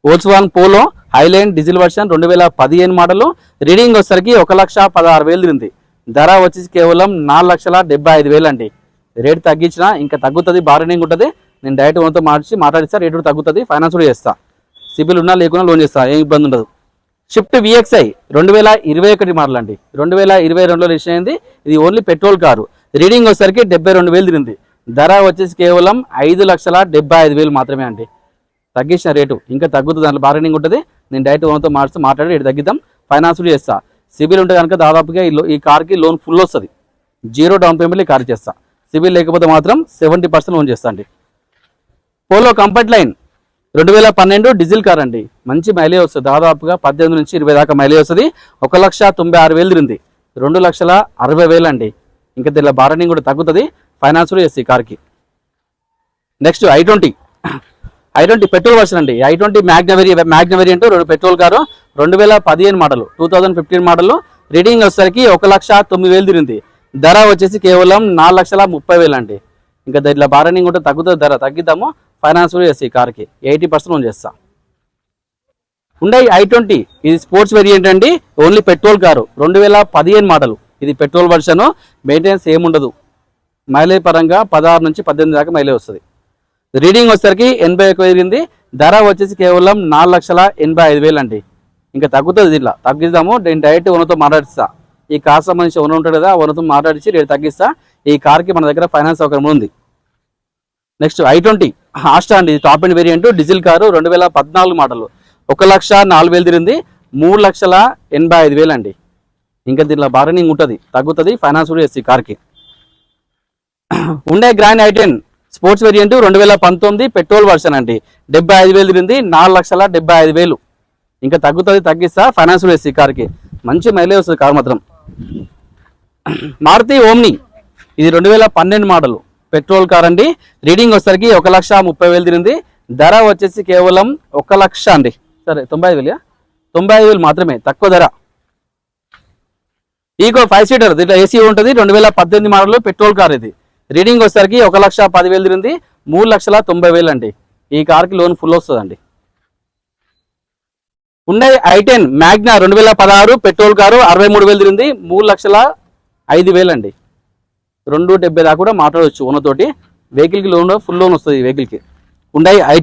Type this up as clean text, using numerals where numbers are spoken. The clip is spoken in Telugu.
Volkswagen Polo Highline diesel version 2015 model. Reading వచ్చేసరికి 1,16,000 తిరిగింది. ధర వచ్చేసి కేవలం 4,75,000 అండి. రేట్ తగ్గించిన ఇంకా తగ్గుతుంది, బార్గెనింగ్ ఉంటుంది. నేను డైరెక్ట్ ఓనర్తో మాట్లాడిస్తా, రేట్ కూడా తగ్గుతుంది. ఫైనాన్స్ కూడా చేస్తా, సిబిల్ ఉన్నా లేకున్నా లోన్ చేస్తా, ఏం ఇబ్బంది ఉండదు. షిఫ్ట్ VXI 2021 మోడల్ అండి. 2022లో రిజిస్టర్ అయింది. ఇది ఓన్లీ పెట్రోల్ కారు. రీడింగ్ వచ్చేసరికి 72,000 తిరిగింది. ధర వచ్చేసి కేవలం 5,75,000 మాత్రమే అండి. తగ్గించిన రేటు ఇంకా తగ్గుతుంది, దాంట్లో బార్గెనింగ్ ఉంటుంది. నేను డైరెక్ట్ ఓనర్తో మాట్లాడి రేటు తగ్గిద్దాం, ఫైనాన్స్ కూడా చేస్తా. సిబిల్ ఉంటే కనుక దాదాపుగా ఈ కార్కి లోన్ ఫుల్ వస్తుంది. 0 డౌన్ పేమెంట్ ఈ కార్ చేస్తా. సిబిల్ లేకపోతే మాత్రం 70% లోన్ చేస్తా అండి. Polo comfort line 2012 diesel car అండి. మంచి మైలేజ్ వస్తుంది, దాదాపుగా 18 నుంచి 20 దాకా మైలేజ్ వస్తుంది. 1,96,000 తిరిగింది. 2,60,000 అండి. ఇంకా దీనిలో బార్గెనింగ్ కూడా తగ్గుతుంది, ఫైనాన్స్ కూడా చేస్తుంది ఈ కార్కి. నెక్స్ట్ I20 పెట్రోల్ వర్షన్ అండి. I20 Magna variant petrol car. 2015 model, 2015 model. Reading వచ్చేసరికి 1,09,000 తిరిగింది. ధర వచ్చేసి కేవలం 4,30,000 అండి. ఇంకా దీంట్లో బార్గెనింగ్ ఉంటే తగ్గుతుంది, ధర తగ్గిద్దాము, ఫైనాన్స్ కూడా చేస్తాయి ఈ కార్కి. 80% లోన్ చేస్తా. హుండై I20 ఇది స్పోర్ట్స్ వేరియంట్ అండి. Only petrol car. 2015 మోడల్. ఇది పెట్రోల్ వర్షన్. మెయింటెనెన్స్ ఏముండదు. మైలేజ్ పరంగా 16 నుంచి 18 దాకా మైలేజ్ వస్తుంది. రీడింగ్ వచ్చేసరికి 81,000 తిరిగింది. ధర వచ్చేసి కేవలం 4,85,000 అండి. ఇంకా తగ్గుతుంది, దీంట్లో తగ్గిద్దాము. నేను డైరెక్ట్ ఓనర్తో మాట్లాడిస్తా. ఈ కార్ సంబంధించి ఓనర్ ఉంటాడు కదా, ఓనర్తో మాట్లాడించి రేటు తగ్గిస్తా. ఈ కార్కి మన దగ్గర ఫైనాన్స్ సౌకర్యం ఉంది. నెక్స్ట్ I20 ఆస్టా అండి. ఇది top end variant diesel car. 2014 model. 1,04,000 తిరిగింది. 3,85,000 అండి. ఇంకా దీంట్లో బార్గెనింగ్ ఉంటుంది, తగ్గుతుంది, ఫైనాన్స్ కూడా చేస్తుంది ఈ కార్కి. Hyundai grand I10 sports variant 2019 petrol version అండి. 75,000 తిరిగింది. 4,75,000. ఇంకా తగ్గుతుంది, తగ్గిస్తా, ఫైనాన్స్ కూడా చేస్తుంది ఈ కార్కి. మంచి మైలేజ్ వస్తుంది కార్ మాత్రం. మారుతి ఓమ్ని ఇది 2012 మోడల్ పెట్రోల్ కార్ అండి. రీడింగ్ వచ్చేసరికి 1,30,000 తిరిగింది. ధర వచ్చేసి కేవలం 1,00,000 అండి. సరే 95,000, 95,000 మాత్రమే, తక్కువ ధర. ఈకో 5 సీటర్ దీంట్లో AC ఉంటుంది. 2018 మోడల్ పెట్రోల్ కార్ ఇది. రీడింగ్ వచ్చేసరికి 1,10,000 తిరిగింది. 3,90,000 అండి. ఈ కార్కి లోన్ ఫుల్ వస్తుందండి. Hyundai I10 Magna 2016 petrol car. 63,000 తిరిగింది. 3,05,000 అండి. 270 దాకా కూడా మాట్లాడవచ్చు ఓనర్ తోటి. వెహికల్కి లోన్ ఫుల్ లోన్ వస్తుంది ఈ వెహికల్కి. Hyundai I10